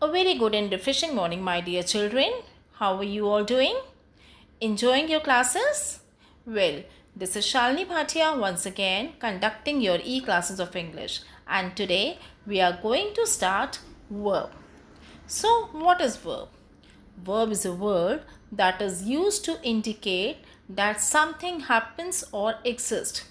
A very good and refreshing morning, my dear children. How are you all doing? Enjoying your classes? Well, this is Shalini Bhatia once again conducting your e-classes of English, and today we are going to start verb. So, what is verb? Verb is a word that is used to indicate that something happens or exists.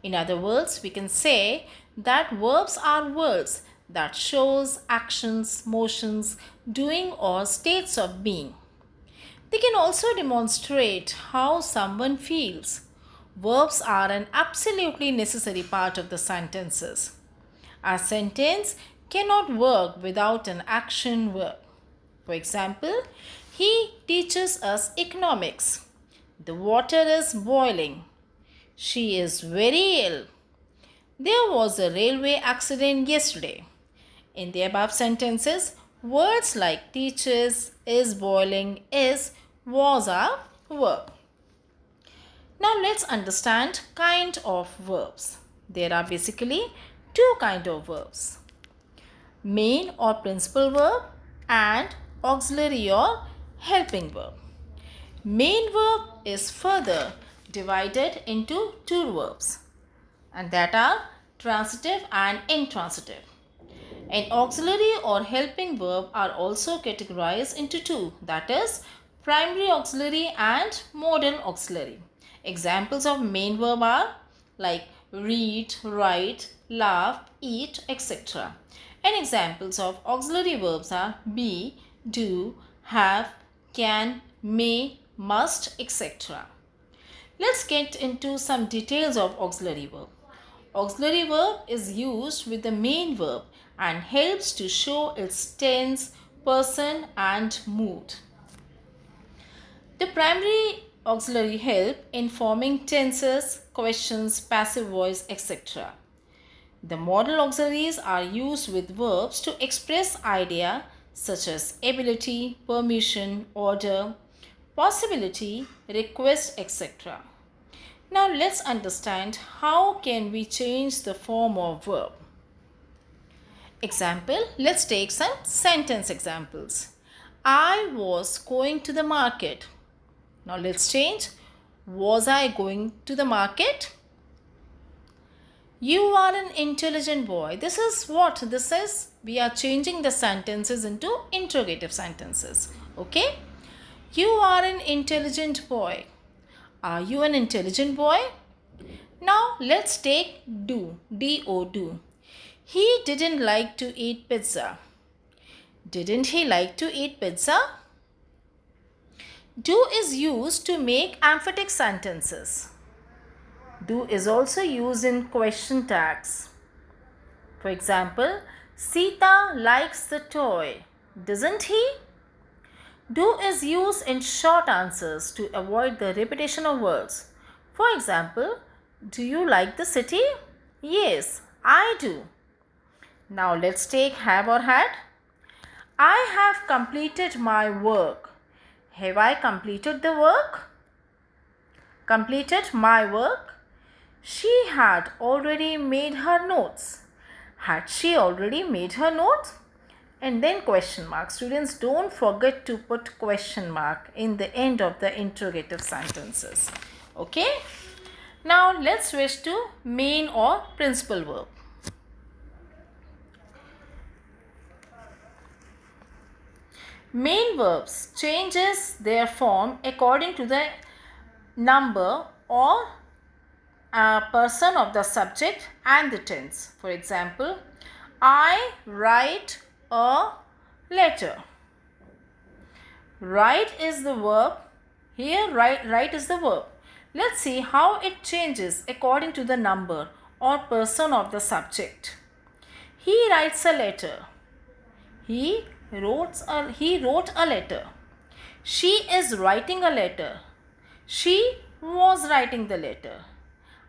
In other words, we can say that verbs are words that shows actions, motions, doing or states of being. They can also demonstrate how someone feels. Verbs are an absolutely necessary part of the sentences. A sentence cannot work without an action verb. For example, he teaches us economics. The water is boiling. She is very ill. There was a railway accident yesterday. In the above sentences, words like teaches, is boiling, is, was are verb. Now let's understand kind of verbs. There are basically two kind of verbs. Main or principal verb and auxiliary or helping verb. Main verb is further divided into two verbs, and that are transitive and intransitive. An auxiliary or helping verb are also categorized into two, that is primary auxiliary and modal auxiliary. Examples of main verb are like read, write, laugh, eat, etc. And examples of auxiliary verbs are be, do, have, can, may, must, etc. Let's get into some details of auxiliary verb. Auxiliary verb is used with the main verb and helps to show its tense, person and mood. The primary auxiliary help in forming tenses, questions, passive voice, etc. The modal auxiliaries are used with verbs to express idea such as ability, permission, order, possibility, request, etc. Now let's understand how can we change the form of verb. Example, let's take some sentence examples. I was going to the market. Now let's change. Was I going to the market? You are an intelligent boy. This is what? This is, we are changing the sentences into interrogative sentences. Okay? You are an intelligent boy. Are you an intelligent boy? Now let's take do. D-O, do. He didn't like to eat pizza. Didn't he like to eat pizza? Do is used to make emphatic sentences. Do is also used in question tags. For example, Sita likes the toy. Doesn't he? Do is used in short answers to avoid the repetition of words. For example, do you like the city? Yes, I do. Now let's take have or had. I have completed my work. Have I completed the work? Completed my work? She had already made her notes. Had she already made her notes? And then question mark. Students, don't forget to put question mark in the end of the interrogative sentences. Okay? Now let's switch to main or principal verb. Main verbs changes their form according to the number or person of the subject and the tense. For example, I write a letter. Write is the verb. Here write is the verb. Let's see how it changes according to the number or person of the subject. He writes a letter. He wrote a letter. She is writing a letter. She was writing the letter.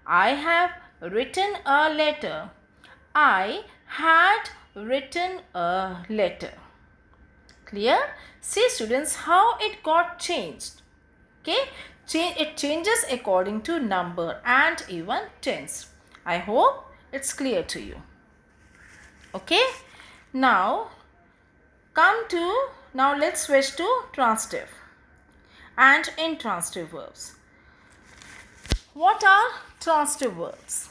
I have written a letter. I had written a letter. Clear? See students how it got changed. Okay? It changes according to number and even tense. I hope it's clear to you. Okay? Now Now let's switch to transitive and intransitive verbs. What are transitive verbs?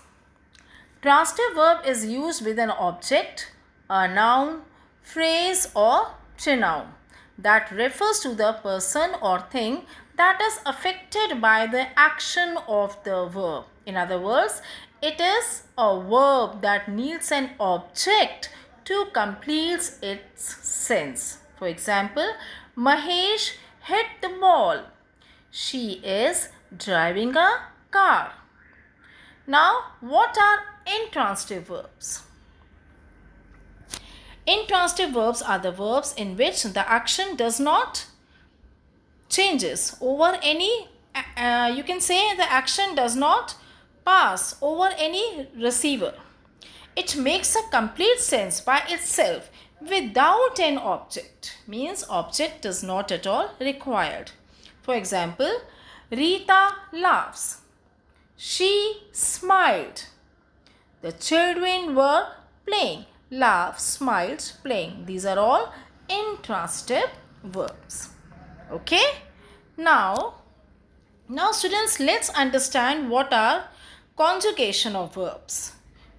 Transitive verb is used with an object, a noun, phrase or pronoun that refers to the person or thing that is affected by the action of the verb. In other words, it is a verb that needs an object to complete its sense. For example, Mahesh hit the ball. She is driving a car. Now, what are intransitive verbs? Intransitive verbs are the verbs in which the action does not changes over any, you can say the action does not pass over any receiver. It makes a complete sense by itself without an object. Means object is not at all required. For example, Rita laughs. She smiled. The children were playing. Laugh, smiled, playing. These are all intransitive verbs. Okay? Now students, let's understand what are conjugation of verbs.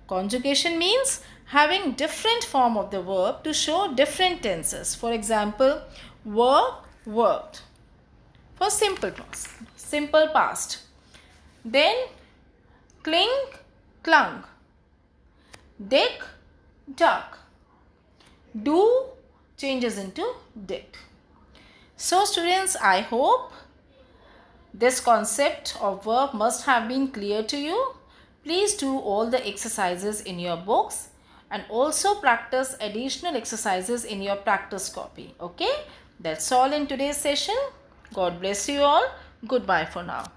Conjugation means having different form of the verb to show different tenses. For example, work, worked. For simple past. Then cling, clung. Dig, dug. Do changes into did. So students, I hope this concept of verb must have been clear to you. Please do all the exercises in your books and also practice additional exercises in your practice copy. Okay? That's all in today's session. God bless you all. Goodbye for now.